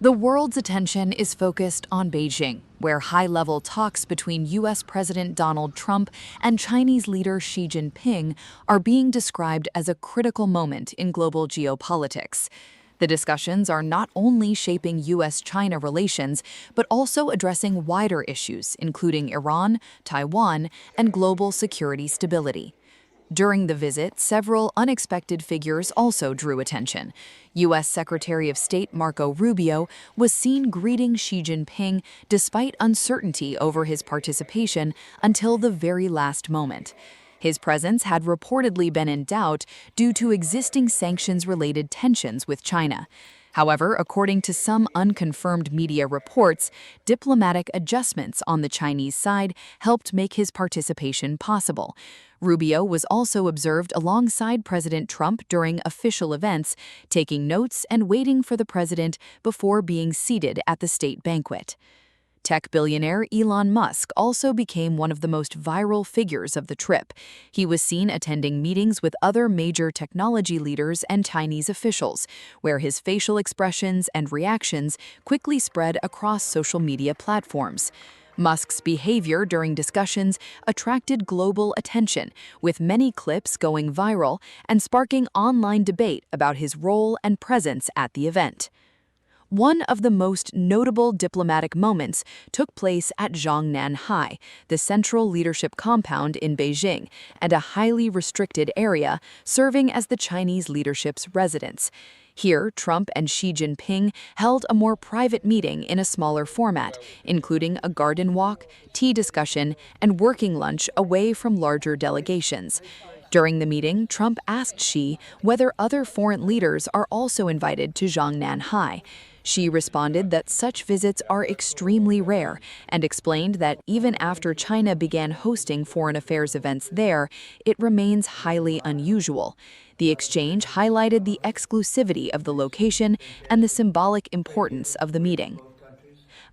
The world's attention is focused on Beijing, where high-level talks between U.S. President Donald Trump and Chinese leader Xi Jinping are being described as a critical moment in global geopolitics. The discussions are not only shaping U.S.-China relations, but also addressing wider issues, including Iran, Taiwan, and global security stability. During the visit, several unexpected figures also drew attention. U.S. Secretary of State Marco Rubio was seen greeting Xi Jinping despite uncertainty over his participation until the very last moment. His presence had reportedly been in doubt due to existing sanctions-related tensions with China. However, according to some unconfirmed media reports, diplomatic adjustments on the Chinese side helped make his participation possible. Rubio was also observed alongside President Trump during official events, taking notes and waiting for the president before being seated at the state banquet. Tech billionaire Elon Musk also became one of the most viral figures of the trip. He was seen attending meetings with other major technology leaders and Chinese officials, where his facial expressions and reactions quickly spread across social media platforms. Musk's behavior during discussions attracted global attention, with many clips going viral and sparking online debate about his role and presence at the event. One of the most notable diplomatic moments took place at Zhongnan High, the central leadership compound in Beijing, and a highly restricted area serving as the Chinese leadership's residence. Here, Trump and Xi Jinping held a more private meeting in a smaller format, including a garden walk, tea discussion, and working lunch away from larger delegations. During the meeting, Trump asked Xi whether other foreign leaders are also invited to Zhongnan High. Xi responded that such visits are extremely rare and explained that even after China began hosting foreign affairs events there, it remains highly unusual. The exchange highlighted the exclusivity of the location and the symbolic importance of the meeting.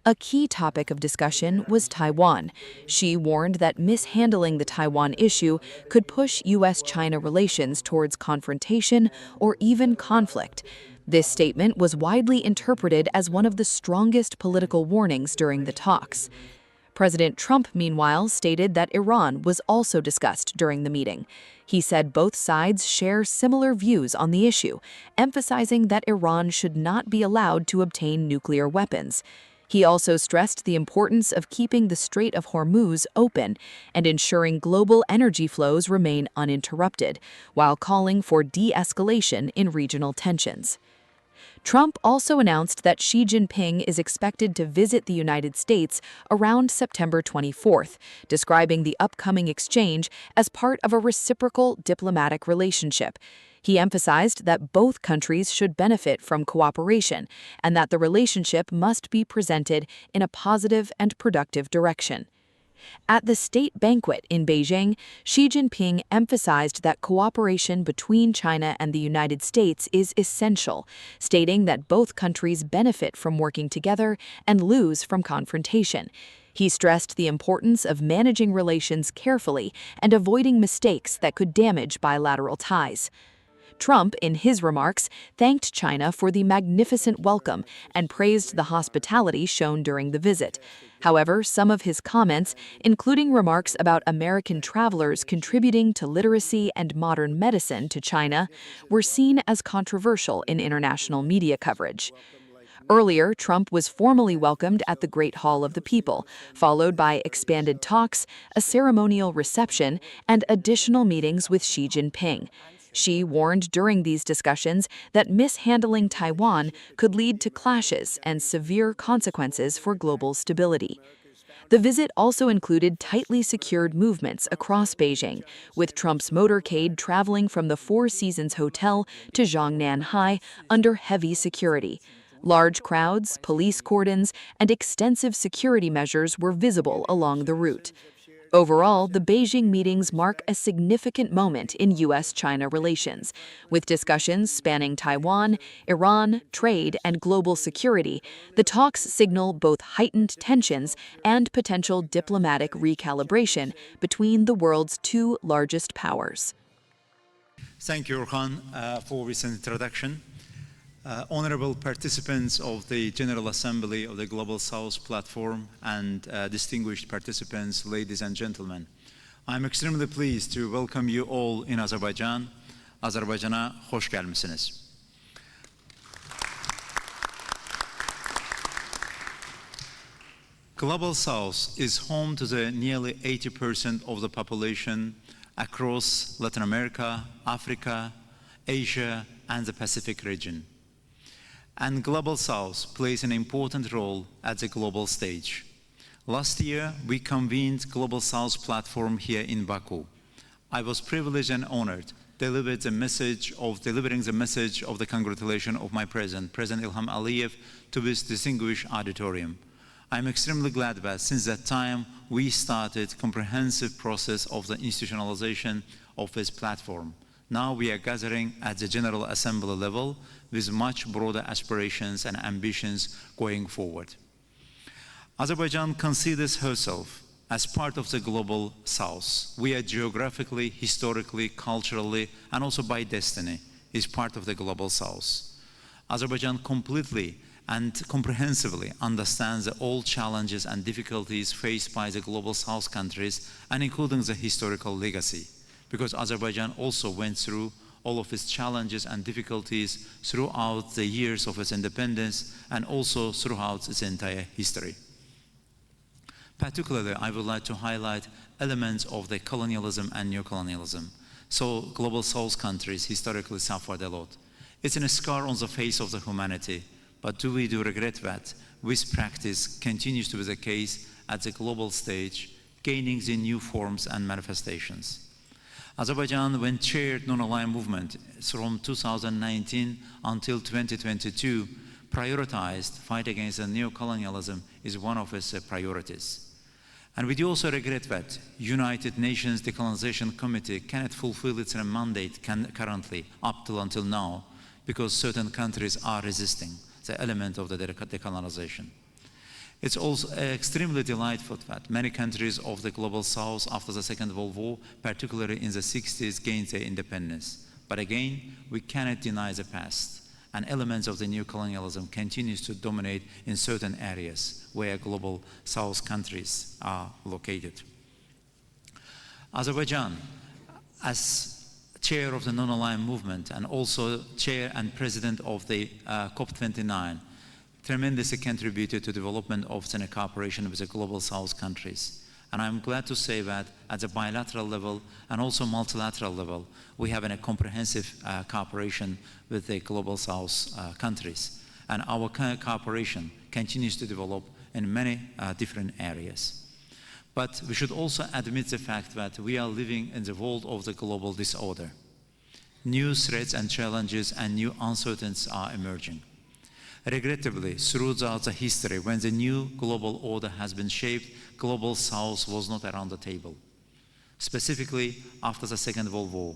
A key topic of discussion was Taiwan. Xi warned that mishandling the Taiwan issue could push U.S.-China relations towards confrontation or even conflict. This statement was widely interpreted as one of the strongest political warnings during the talks. President Trump, meanwhile, stated that Iran was also discussed during the meeting. He said both sides share similar views on the issue, emphasizing that Iran should not be allowed to obtain nuclear weapons. He also stressed the importance of keeping the Strait of Hormuz open and ensuring global energy flows remain uninterrupted, while calling for de-escalation in regional tensions. Trump also announced that Xi Jinping is expected to visit the United States around September 24th, describing the upcoming exchange as part of a reciprocal diplomatic relationship. He emphasized that both countries should benefit from cooperation and that the relationship must be presented in a positive and productive direction. At the state banquet in Beijing, Xi Jinping emphasized that cooperation between China and the United States is essential, stating that both countries benefit from working together and lose from confrontation. He stressed the importance of managing relations carefully and avoiding mistakes that could damage bilateral ties. Trump, in his remarks, thanked China for the magnificent welcome and praised the hospitality shown during the visit. However, some of his comments, including remarks about American travelers contributing to literacy and modern medicine to China, were seen as controversial in international media coverage. Earlier, Trump was formally welcomed at the Great Hall of the People, followed by expanded talks, a ceremonial reception, and additional meetings with Xi Jinping. Xi warned during these discussions that mishandling Taiwan could lead to clashes and severe consequences for global stability. The visit also included tightly secured movements across Beijing, with Trump's motorcade traveling from the Four Seasons Hotel to Zhongnan High under heavy security. Large crowds, police cordons, and extensive security measures were visible along the route. Overall, the Beijing meetings mark a significant moment in U.S.-China relations. With discussions spanning Taiwan, Iran, trade, and global security, the talks signal both heightened tensions and potential diplomatic recalibration between the world's two largest powers. Thank you, Orhan, for this introduction. Honorable participants of the General Assembly of the Global South Platform and distinguished participants, ladies and gentlemen, I'm extremely pleased to welcome you all in Azerbaijan. Azerbaycan'a hoş gelmişsiniz. Global South is home to the nearly 80% of the population across Latin America, Africa, Asia, and the Pacific region. And Global South plays an important role at the global stage. Last year, we convened Global South platform here in Baku. I was privileged and honored delivering the message of the congratulation of my President Ilham Aliyev, to this distinguished auditorium. I'm extremely glad that since that time, we started comprehensive process of the institutionalization of this platform. Now we are gathering at the General Assembly level with much broader aspirations and ambitions going forward. Azerbaijan considers herself as part of the Global South. We are geographically, historically, culturally, and also by destiny is part of the Global South. Azerbaijan completely and comprehensively understands all challenges and difficulties faced by the Global South countries, and including the historical legacy, because Azerbaijan also went through all of its challenges and difficulties throughout the years of its independence and also throughout its entire history. Particularly, I would like to highlight elements of the colonialism and neocolonialism. So Global South countries historically suffered a lot. It's a scar on the face of the humanity, but we do regret that this practice continues to be the case at the global stage, gaining the new forms and manifestations. Azerbaijan, when chaired non-aligned movement from 2019 until 2022, prioritized fight against the neocolonialism is one of its priorities. And we do also regret that United Nations Decolonization Committee cannot fulfill its mandate currently up until now, because certain countries are resisting the element of the decolonization. It's also extremely delightful that many countries of the Global South after the Second World War, particularly in the 60s, gained their independence. But again, we cannot deny the past, and elements of the new colonialism continues to dominate in certain areas where Global South countries are located. Azerbaijan, as chair of the non-aligned movement and also chair and president of the COP29, tremendously contributed to development of the cooperation with the Global South countries. And I'm glad to say that at the bilateral level and also multilateral level, we have a comprehensive cooperation with the Global South countries. And our cooperation continues to develop in many different areas. But we should also admit the fact that we are living in the world of the global disorder. New threats and challenges and new uncertainties are emerging. Regrettably, throughout the history, when the new global order has been shaped, Global South was not around the table. Specifically, after the Second World War,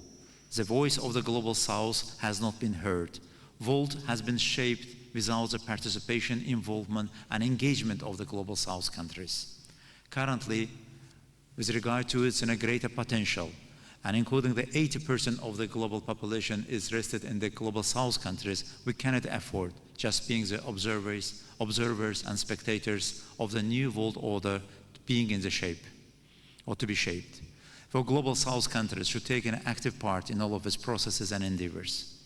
the voice of the Global South has not been heard. World has been shaped without the participation, involvement, and engagement of the Global South countries. Currently, with regard to its greater potential, and including the 80% of the global population is rested in the Global South countries, we cannot afford just being the observers and spectators of the new world order being in the shape, or to be shaped. For Global South countries should take an active part in all of its processes and endeavors.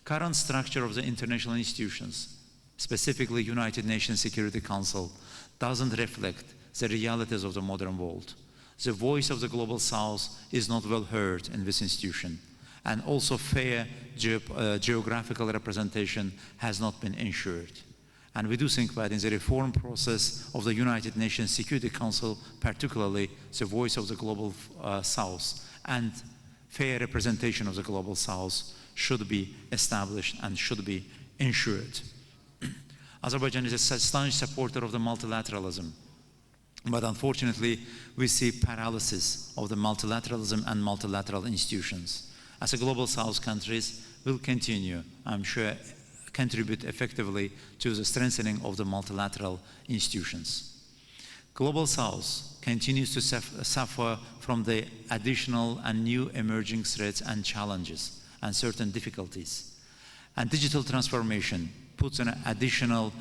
Current structure of the international institutions, specifically United Nations Security Council, doesn't reflect the realities of the modern world. The voice of the Global South is not well heard in this institution, and also fair geographical representation has not been ensured. And we do think that in the reform process of the United Nations Security Council, particularly the voice of the Global South and fair representation of the Global South should be established and should be ensured. Azerbaijan is a staunch supporter of the multilateralism. But unfortunately, we see paralysis of the multilateralism and multilateral institutions. As a Global South countries will continue, I'm sure, contribute effectively to the strengthening of the multilateral institutions. Global South continues to suffer from the additional and new emerging threats and challenges and certain difficulties. And digital transformation puts an additional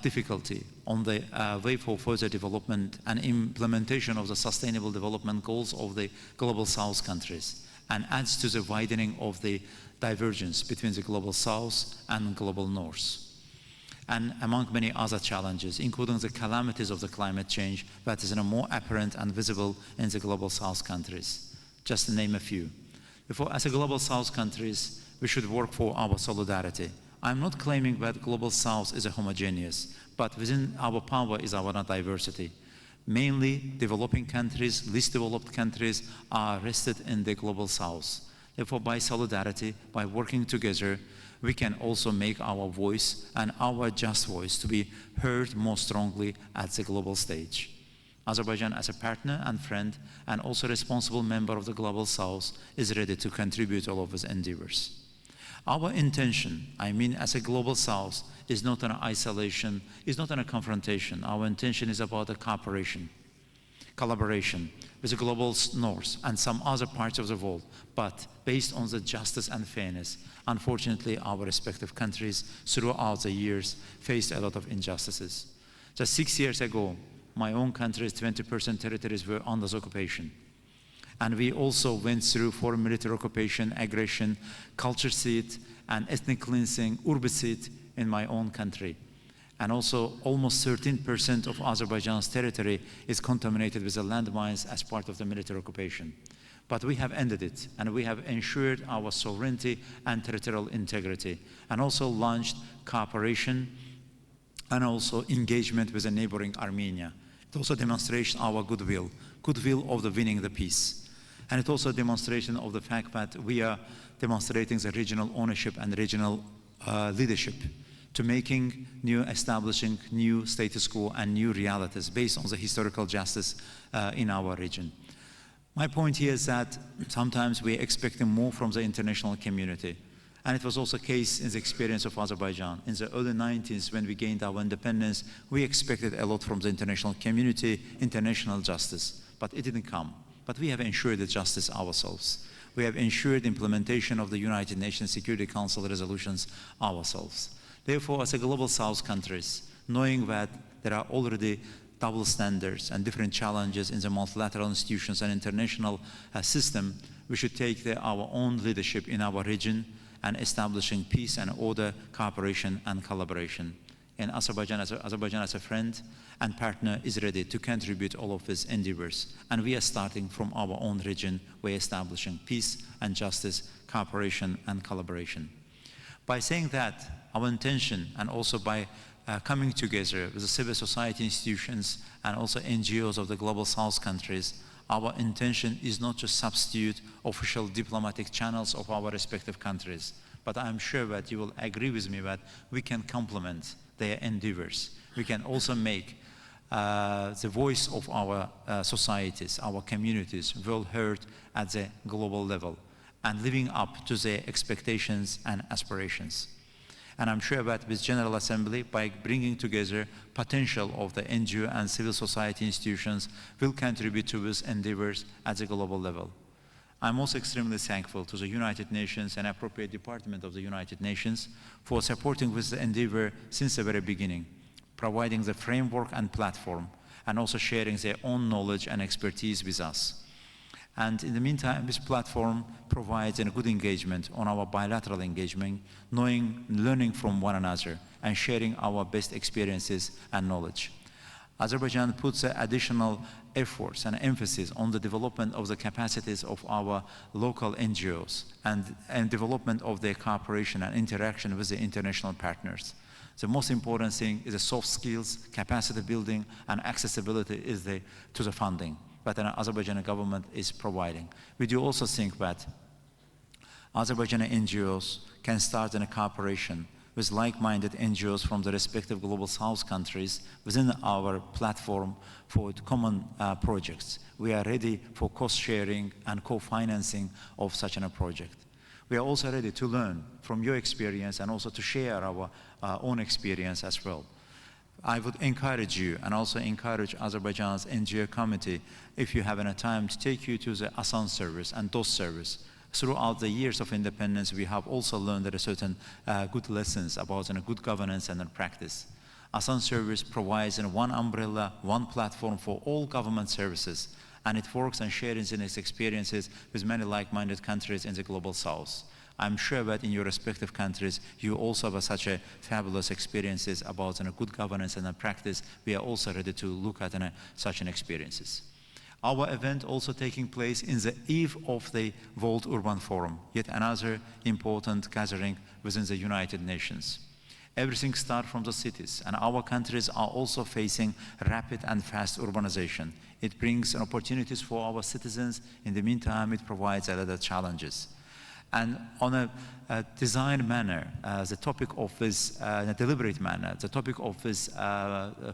difficulty on the way for further development and implementation of the Sustainable Development Goals of the Global South countries, and adds to the widening of the divergence between the Global South and Global North. And among many other challenges, including the calamities of the climate change that is more apparent and visible in the Global South countries, just to name a few. Therefore, as a Global South countries, we should work for our solidarity. I'm not claiming that Global South is a homogeneous, but within our power is our diversity. Mainly, developing countries, least developed countries are rested in the Global South. Therefore, by solidarity, by working together, we can also make our voice and our just voice to be heard more strongly at the global stage. Azerbaijan, as a partner and friend, and also responsible member of the Global South, is ready to contribute all of these endeavors. Our intention, I mean as a Global South, is not an isolation, is not a confrontation. Our intention is about a cooperation, collaboration with the Global North and some other parts of the world, but based on the justice and fairness. Unfortunately, our respective countries throughout the years faced a lot of injustices. Just 6 years ago, my own country's 20% territories were under occupation. And we also went through foreign military occupation, aggression, culture seat, and ethnic cleansing, urbicide in my own country. And also almost 13% of Azerbaijan's territory is contaminated with the landmines as part of the military occupation. But we have ended it, and we have ensured our sovereignty and territorial integrity, and also launched cooperation and also engagement with the neighboring Armenia. It also demonstrates our goodwill of the winning the peace. And it also a demonstration of the fact that we are demonstrating the regional ownership and regional leadership to establishing new status quo and new realities based on the historical justice in our region. My point here is that sometimes we're expecting more from the international community. And it was also the case in the experience of Azerbaijan. In the early 90s, when we gained our independence, we expected a lot from the international community, international justice, but it didn't come. But we have ensured the justice ourselves. We have ensured implementation of the United Nations Security Council resolutions ourselves. Therefore, as a Global South countries, knowing that there are already double standards and different challenges in the multilateral institutions and international system, we should take our own leadership in our region and establishing peace and order, cooperation and collaboration. And Azerbaijan as a friend and partner is ready to contribute all of these endeavors. And we are starting from our own region. We're establishing peace and justice, cooperation and collaboration. By saying that, our intention, and also by coming together with the civil society institutions and also NGOs of the Global South countries, our intention is not to substitute official diplomatic channels of our respective countries, but I'm sure that you will agree with me that we can complement their endeavors. We can also make the voice of our societies, our communities, well heard at the global level and living up to their expectations and aspirations. And I'm sure that with General Assembly, by bringing together potential of the NGO and civil society institutions, will contribute to these endeavors at the global level. I'm also extremely thankful to the United Nations and appropriate department of the United Nations for supporting this endeavor since the very beginning, providing the framework and platform, and also sharing their own knowledge and expertise with us. And in the meantime, this platform provides a good engagement on our bilateral engagement, learning from one another, and sharing our best experiences and knowledge. Azerbaijan puts additional efforts and emphasis on the development of the capacities of our local NGOs and development of their cooperation and interaction with the international partners. The most important thing is the soft skills, capacity building, and accessibility to the funding that an Azerbaijani government is providing. We do also think that Azerbaijani NGOs can start in a cooperation with like-minded NGOs from the respective Global South countries within our platform for common projects. We are ready for cost sharing and co-financing of such a project. We are also ready to learn from your experience and also to share our own experience as well. I would encourage you and also encourage Azerbaijan's NGO committee, if you have any time, to take you to the ASAN service and DOS service Throughout the years of independence, we have also learned that certain good lessons about good governance and practice. Asan service provides one umbrella, one platform for all government services, and it works and shares in its experiences with many like-minded countries in the global south. I'm sure that in your respective countries, you also have such a fabulous experiences about good governance and practice. We are also ready to look at such experiences. Our event also taking place in the eve of the World Urban Forum, yet another important gathering within the United Nations. Everything starts from the cities, and our countries are also facing rapid and fast urbanization. It brings opportunities for our citizens. In the meantime, it provides other challenges. And on a designed manner, the topic of this, in a deliberate manner, the topic of this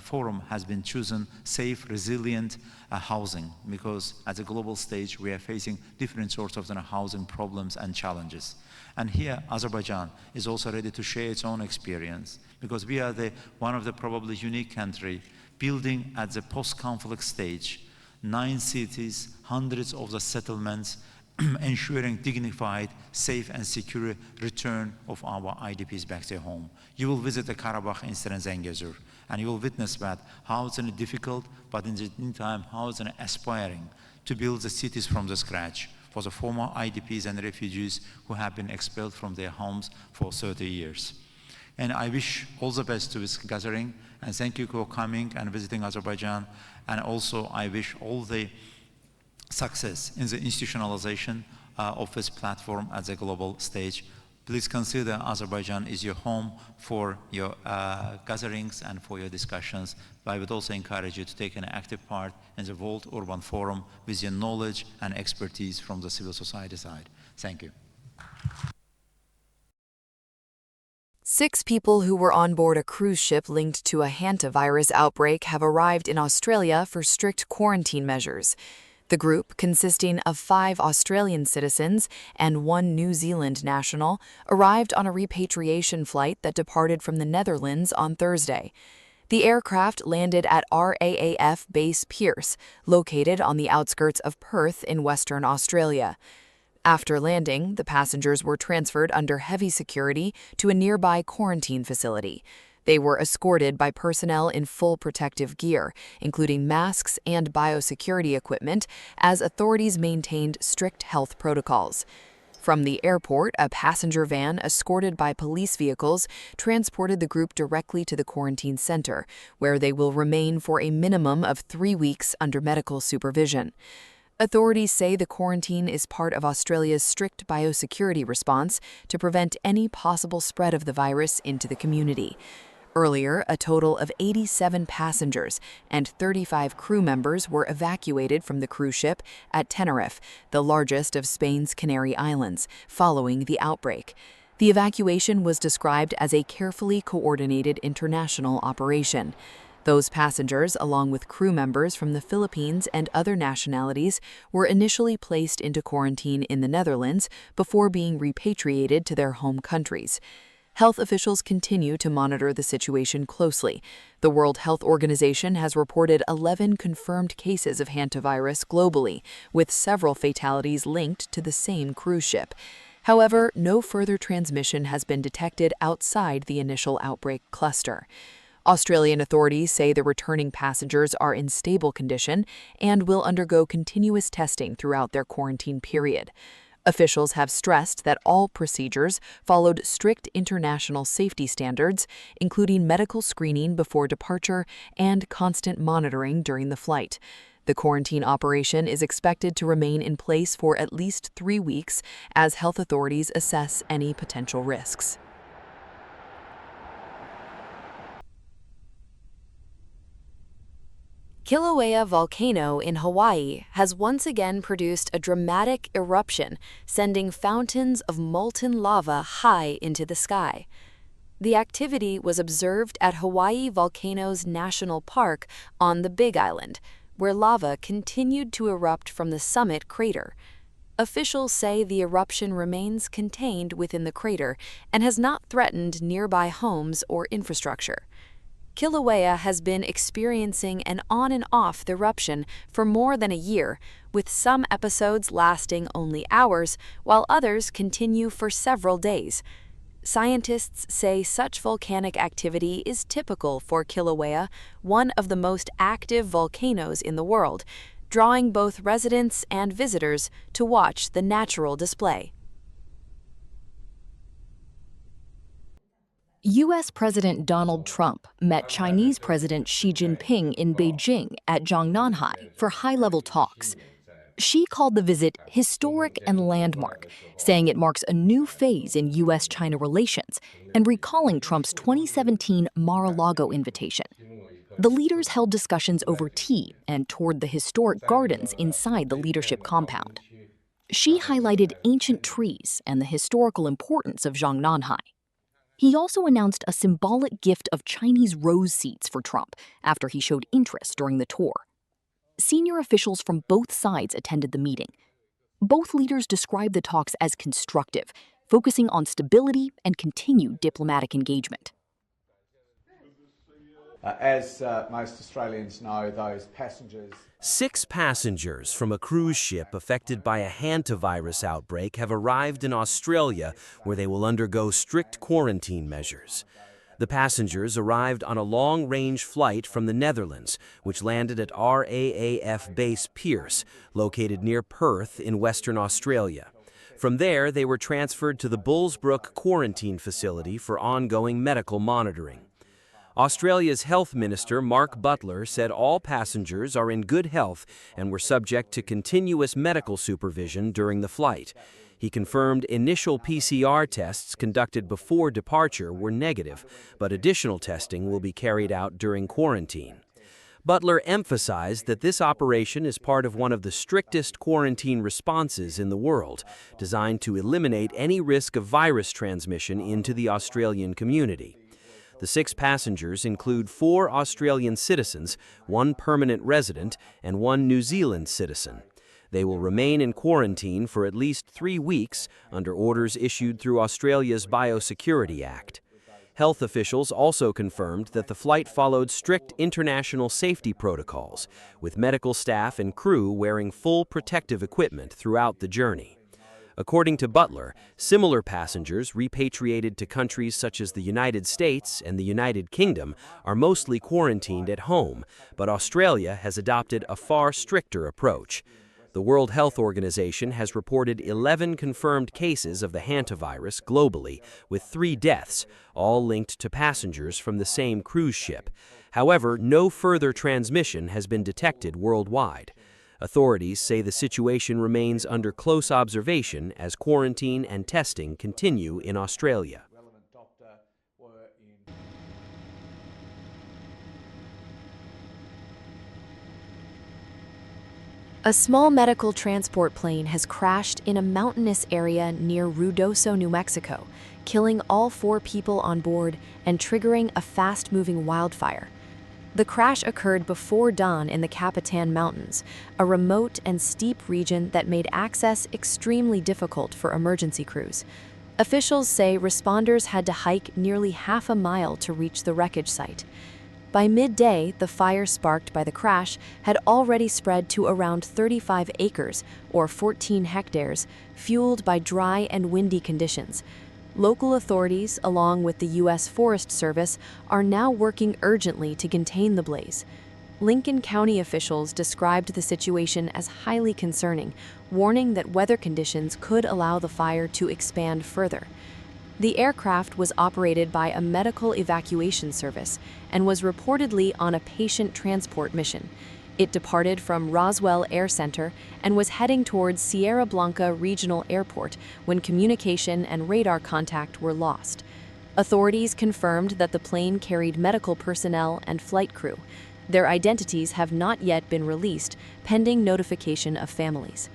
forum has been chosen: safe, resilient housing, because at the global stage we are facing different sorts of housing problems and challenges. And here Azerbaijan is also ready to share its own experience, because we are one of the probably unique country building at the post-conflict stage, 9 cities, hundreds of the settlements, ensuring dignified, safe and secure return of our IDPs back to home. You will visit the Karabakh incident in Zengezur, and you will witness that how it's difficult, but in the meantime, how it's aspiring to build the cities from the scratch for the former IDPs and refugees who have been expelled from their homes for 30 years. And I wish all the best to this gathering, and thank you for coming and visiting Azerbaijan. And also I wish all the success in the institutionalization of this platform at the global stage. Please consider Azerbaijan is your home for your gatherings and for your discussions. But I would also encourage you to take an active part in the World Urban Forum with your knowledge and expertise from the civil society side. Thank you. 6 people who were on board a cruise ship linked to a hantavirus outbreak have arrived in Australia for strict quarantine measures. The group, consisting of 5 Australian citizens and 1 New Zealand national, arrived on a repatriation flight that departed from the Netherlands on Thursday. The aircraft landed at RAAF Base Pearce, located on the outskirts of Perth in Western Australia. After landing, the passengers were transferred under heavy security to a nearby quarantine facility. They were escorted by personnel in full protective gear, including masks and biosecurity equipment, as authorities maintained strict health protocols. From the airport, a passenger van escorted by police vehicles transported the group directly to the quarantine center, where they will remain for a minimum of 3 weeks under medical supervision. Authorities say the quarantine is part of Australia's strict biosecurity response to prevent any possible spread of the virus into the community. Earlier, a total of 87 passengers and 35 crew members were evacuated from the cruise ship at Tenerife, the largest of Spain's Canary Islands, following the outbreak. The evacuation was described as a carefully coordinated international operation. Those passengers, along with crew members from the Philippines and other nationalities, were initially placed into quarantine in the Netherlands before being repatriated to their home countries. Health officials continue to monitor the situation closely. The World Health Organization has reported 11 confirmed cases of hantavirus globally, with several fatalities linked to the same cruise ship. However, no further transmission has been detected outside the initial outbreak cluster. Australian authorities say the returning passengers are in stable condition and will undergo continuous testing throughout their quarantine period. Officials have stressed that all procedures followed strict international safety standards, including medical screening before departure and constant monitoring during the flight. The quarantine operation is expected to remain in place for at least 3 weeks as health authorities assess any potential risks. Kilauea volcano in Hawaii has once again produced a dramatic eruption, sending fountains of molten lava high into the sky. The activity was observed at Hawaii Volcanoes National Park on the Big Island, where lava continued to erupt from the summit crater. Officials say the eruption remains contained within the crater and has not threatened nearby homes or infrastructure. Kilauea has been experiencing an on-and-off eruption for more than a year, with some episodes lasting only hours, while others continue for several days. Scientists say such volcanic activity is typical for Kilauea, one of the most active volcanoes in the world, drawing both residents and visitors to watch the natural display. U.S. President Donald Trump met Chinese President Xi Jinping in Beijing at Zhongnanhai for high-level talks. Xi called the visit historic and landmark, saying it marks a new phase in U.S.-China relations and recalling Trump's 2017 Mar-a-Lago invitation. The leaders held discussions over tea and toured the historic gardens inside the leadership compound. Xi highlighted ancient trees and the historical importance of Zhongnanhai. He also announced a symbolic gift of Chinese rose seeds for Trump after he showed interest during the tour. Senior officials from both sides attended the meeting. Both leaders described the talks as constructive, focusing on stability and continued diplomatic engagement. As most Australians know, those passengers... 6 passengers from a cruise ship affected by a Hantavirus outbreak have arrived in Australia, where they will undergo strict quarantine measures. The passengers arrived on a long-range flight from the Netherlands, which landed at RAAF Base Pearce, located near Perth in Western Australia. From there, they were transferred to the Bullsbrook Quarantine Facility for ongoing medical monitoring. Australia's Health Minister Mark Butler said all passengers are in good health and were subject to continuous medical supervision during the flight. He confirmed initial PCR tests conducted before departure were negative, but additional testing will be carried out during quarantine. Butler emphasized that this operation is part of one of the strictest quarantine responses in the world, designed to eliminate any risk of virus transmission into the Australian community. The 6 passengers include 4 Australian citizens, 1 permanent resident, and 1 New Zealand citizen. They will remain in quarantine for at least 3 weeks under orders issued through Australia's Biosecurity Act. Health officials also confirmed that the flight followed strict international safety protocols, with medical staff and crew wearing full protective equipment throughout the journey. According to Butler, similar passengers repatriated to countries such as the United States and the United Kingdom are mostly quarantined at home, but Australia has adopted a far stricter approach. The World Health Organization has reported 11 confirmed cases of the hantavirus globally, with 3 deaths, all linked to passengers from the same cruise ship. However, no further transmission has been detected worldwide. Authorities say the situation remains under close observation as quarantine and testing continue in Australia. A small medical transport plane has crashed in a mountainous area near Ruidoso, New Mexico, killing all 4 people on board and triggering a fast-moving wildfire. The crash occurred before dawn in the Capitan Mountains, a remote and steep region that made access extremely difficult for emergency crews. Officials say responders had to hike nearly half a mile to reach the wreckage site. By midday, the fire sparked by the crash had already spread to around 35 acres, or 14 hectares, fueled by dry and windy conditions. Local authorities, along with the U.S. Forest Service, are now working urgently to contain the blaze. Lincoln County officials described the situation as highly concerning, warning that weather conditions could allow the fire to expand further. The aircraft was operated by a medical evacuation service and was reportedly on a patient transport mission. It departed from Roswell Air Center and was heading towards Sierra Blanca Regional Airport when communication and radar contact were lost. Authorities confirmed that the plane carried medical personnel and flight crew. Their identities have not yet been released, pending notification of families.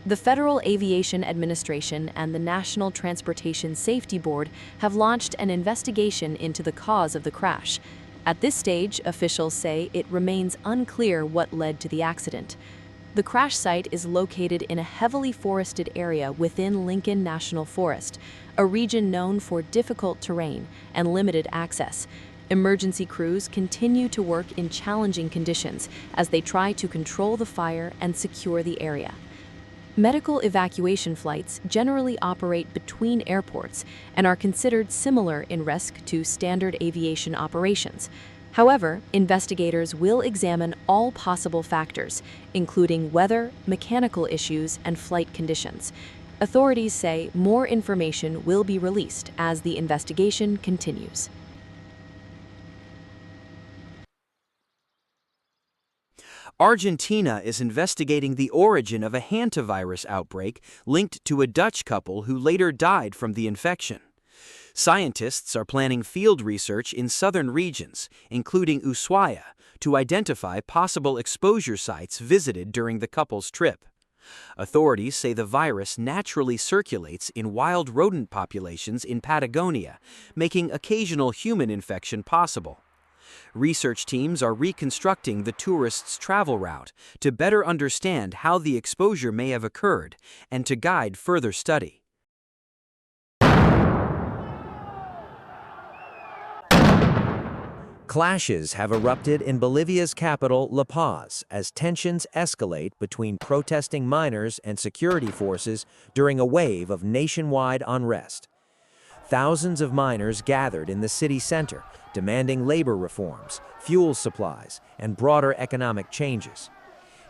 The Federal Aviation Administration and the National Transportation Safety Board have launched an investigation into the cause of the crash. At this stage, officials say it remains unclear what led to the accident. The crash site is located in a heavily forested area within Lincoln National Forest, a region known for difficult terrain and limited access. Emergency crews continue to work in challenging conditions as they try to control the fire and secure the area. Medical evacuation flights generally operate between airports and are considered similar in risk to standard aviation operations. However, investigators will examine all possible factors, including weather, mechanical issues, and flight conditions. Authorities say more information will be released as the investigation continues. Argentina is investigating the origin of a hantavirus outbreak linked to a Dutch couple who later died from the infection. Scientists are planning field research in southern regions, including Ushuaia, to identify possible exposure sites visited during the couple's trip. Authorities say the virus naturally circulates in wild rodent populations in Patagonia, making occasional human infection possible. Research teams are reconstructing the tourists' travel route to better understand how the exposure may have occurred and to guide further study. Clashes have erupted in Bolivia's capital, La Paz, as tensions escalate between protesting miners and security forces during a wave of nationwide unrest. Thousands of miners gathered in the city center, demanding labor reforms, fuel supplies, and broader economic changes.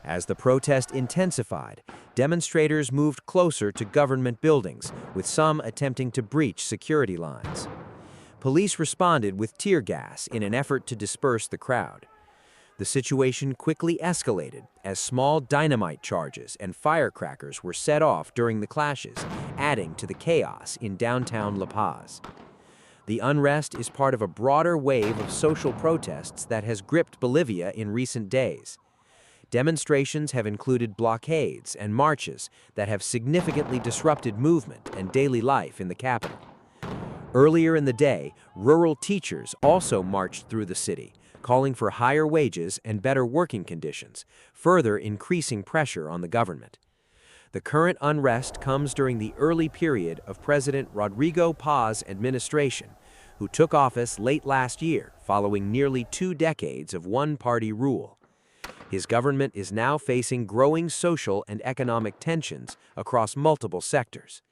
As the protest intensified, demonstrators moved closer to government buildings, with some attempting to breach security lines. Police responded with tear gas in an effort to disperse the crowd. The situation quickly escalated as small dynamite charges and firecrackers were set off during the clashes, adding to the chaos in downtown La Paz. The unrest is part of a broader wave of social protests that has gripped Bolivia in recent days. Demonstrations have included blockades and marches that have significantly disrupted movement and daily life in the capital. Earlier in the day, rural teachers also marched through the city, calling for higher wages and better working conditions, further increasing pressure on the government. The current unrest comes during the early period of President Rodrigo Paz's administration, who took office late last year following nearly 2 decades of one-party rule. His government is now facing growing social and economic tensions across multiple sectors.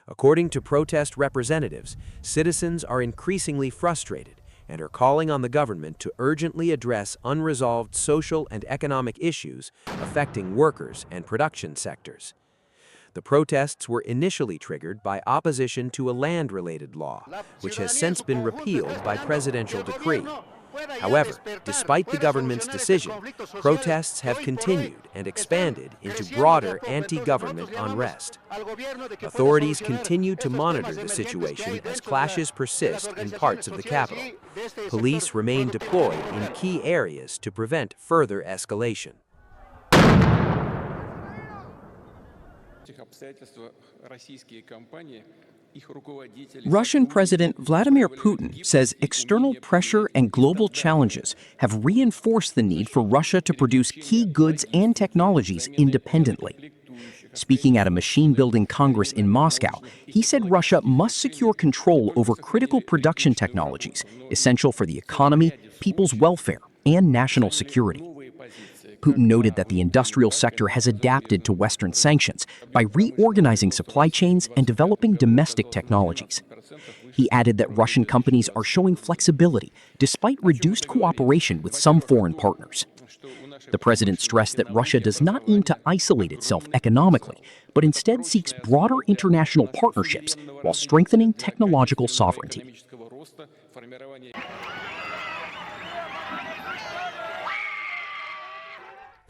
According to protest representatives, citizens are increasingly frustrated and are calling on the government to urgently address unresolved social and economic issues affecting workers and production sectors. The protests were initially triggered by opposition to a land-related law, which has since been repealed by presidential decree. However, despite the government's decision, protests have continued and expanded into broader anti-government unrest. Authorities continue to monitor the situation as clashes persist in parts of the capital. Police remain deployed in key areas to prevent further escalation. Russian President Vladimir Putin says external pressure and global challenges have reinforced the need for Russia to produce key goods and technologies independently. Speaking at a machine-building congress in Moscow, he said Russia must secure control over critical production technologies essential for the economy, people's welfare, and national security. Putin noted that the industrial sector has adapted to Western sanctions by reorganizing supply chains and developing domestic technologies. He added that Russian companies are showing flexibility despite reduced cooperation with some foreign partners. The president stressed that Russia does not aim to isolate itself economically, but instead seeks broader international partnerships while strengthening technological sovereignty.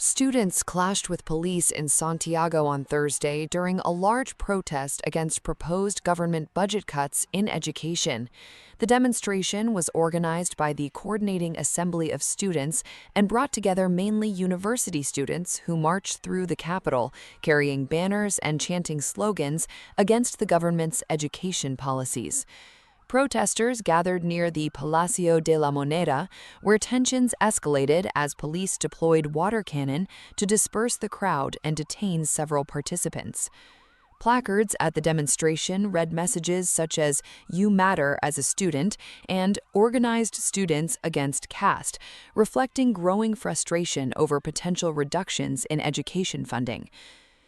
Students clashed with police in Santiago on Thursday during a large protest against proposed government budget cuts in education. The demonstration was organized by the Coordinating Assembly of Students and brought together mainly university students who marched through the capital, carrying banners and chanting slogans against the government's education policies. Protesters gathered near the Palacio de la Moneda, where tensions escalated as police deployed water cannon to disperse the crowd and detain several participants. Placards at the demonstration read messages such as "You matter as a student" and "Organized students against caste," reflecting growing frustration over potential reductions in education funding.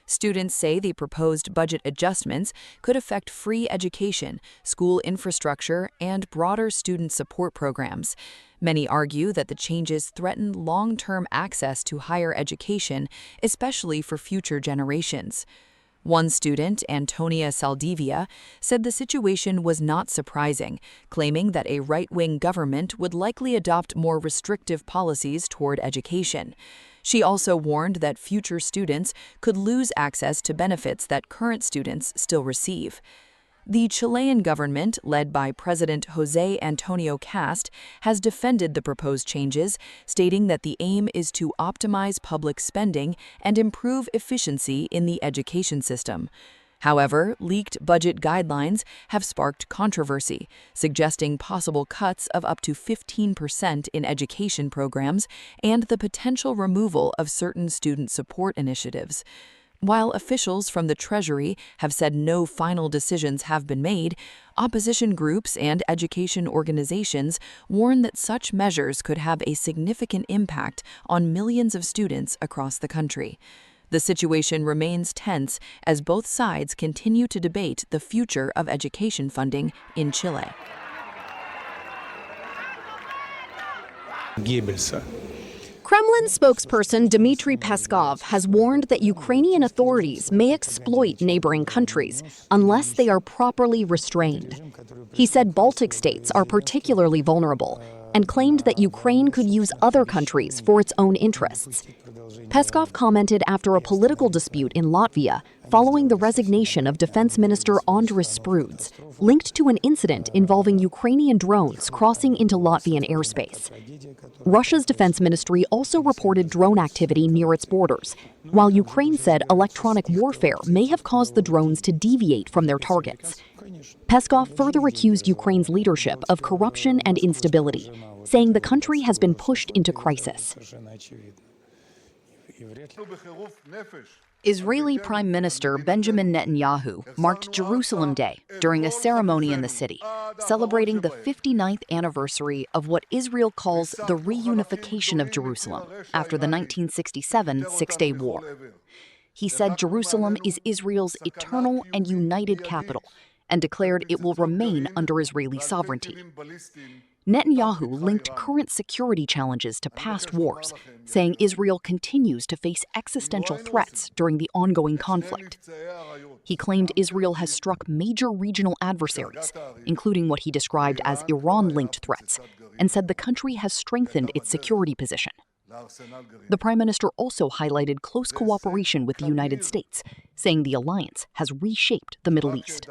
Students say the proposed budget adjustments could affect free education, school infrastructure, and broader student support programs. Many argue that the changes threaten long-term access to higher education, especially for future generations. One student, Antonia Saldivia, said the situation was not surprising, claiming that a right-wing government would likely adopt more restrictive policies toward education. She also warned that future students could lose access to benefits that current students still receive. The Chilean government, led by President José Antonio Cast, has defended the proposed changes, stating that the aim is to optimize public spending and improve efficiency in the education system. However, leaked budget guidelines have sparked controversy, suggesting possible cuts of up to 15% in education programs and the potential removal of certain student support initiatives. While officials from the Treasury have said no final decisions have been made, opposition groups and education organizations warn that such measures could have a significant impact on millions of students across the country. The situation remains tense as both sides continue to debate the future of education funding in Chile. Kremlin spokesperson Dmitry Peskov has warned that Ukrainian authorities may exploit neighboring countries unless they are properly restrained. He said Baltic states are particularly vulnerable and claimed that Ukraine could use other countries for its own interests. Peskov commented after a political dispute in Latvia following the resignation of Defense Minister Andris Spruds, linked to an incident involving Ukrainian drones crossing into Latvian airspace. Russia's defense ministry also reported drone activity near its borders, while Ukraine said electronic warfare may have caused the drones to deviate from their targets. Peskov further accused Ukraine's leadership of corruption and instability, saying the country has been pushed into crisis. Israeli Prime Minister Benjamin Netanyahu marked Jerusalem Day during a ceremony in the city, celebrating the 59th anniversary of what Israel calls the reunification of Jerusalem after the 1967 Six-Day War. He said Jerusalem is Israel's eternal and united capital and declared it will remain under Israeli sovereignty. Netanyahu linked current security challenges to past wars, saying Israel continues to face existential threats during the ongoing conflict. He claimed Israel has struck major regional adversaries, including what he described as Iran-linked threats, and said the country has strengthened its security position. The Prime Minister also highlighted close cooperation with the United States, saying the alliance has reshaped the Middle East.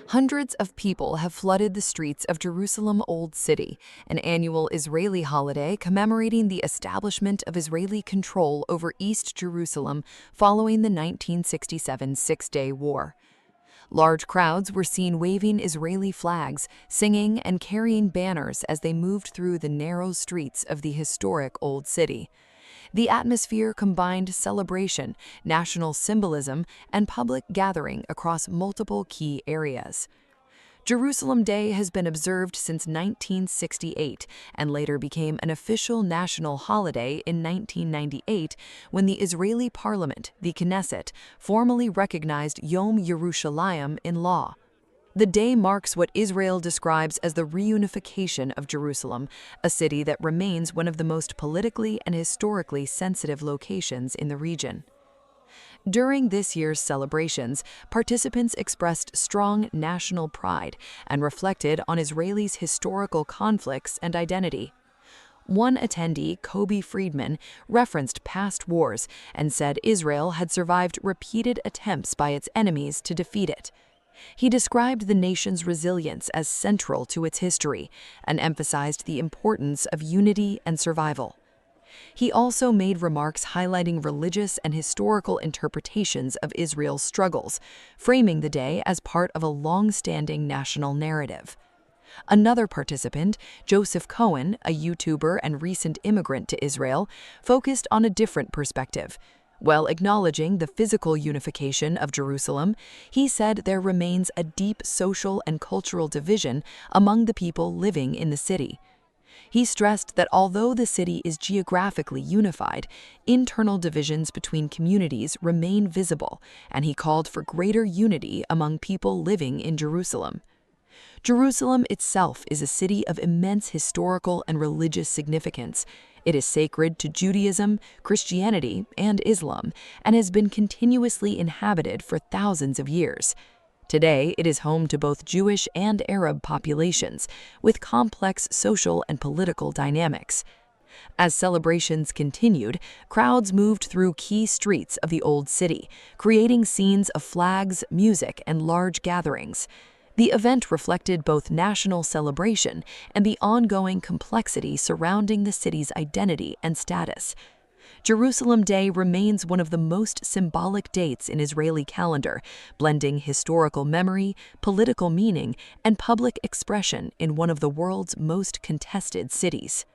Hundreds of people have flooded the streets of Jerusalem Old City, an annual Israeli holiday commemorating the establishment of Israeli control over East Jerusalem following the 1967 Six-Day War. Large crowds were seen waving Israeli flags, singing, and carrying banners as they moved through the narrow streets of the historic Old City. The atmosphere combined celebration, national symbolism, and public gathering across multiple key areas. Jerusalem Day has been observed since 1968 and later became an official national holiday in 1998 when the Israeli parliament, the Knesset, formally recognized Yom Yerushalayim in law. The day marks what Israel describes as the reunification of Jerusalem, a city that remains one of the most politically and historically sensitive locations in the region. During this year's celebrations, participants expressed strong national pride and reflected on Israelis' historical conflicts and identity. One attendee, Kobe Friedman, referenced past wars and said Israel had survived repeated attempts by its enemies to defeat it. He described the nation's resilience as central to its history and emphasized the importance of unity and survival. He also made remarks highlighting religious and historical interpretations of Israel's struggles, framing the day as part of a long-standing national narrative. Another participant, Joseph Cohen, a YouTuber and recent immigrant to Israel, focused on a different perspective. While acknowledging the physical unification of Jerusalem, he said there remains a deep social and cultural division among the people living in the city. He stressed that although the city is geographically unified, internal divisions between communities remain visible, and he called for greater unity among people living in Jerusalem. Jerusalem itself is a city of immense historical and religious significance. It is sacred to Judaism, Christianity, and Islam, and has been continuously inhabited for thousands of years. Today, it is home to both Jewish and Arab populations, with complex social and political dynamics. As celebrations continued, crowds moved through key streets of the Old City, creating scenes of flags, music, and large gatherings. The event reflected both national celebration and the ongoing complexity surrounding the city's identity and status. Jerusalem Day remains one of the most symbolic dates in Israeli calendar, blending historical memory, political meaning, and public expression in one of the world's most contested cities.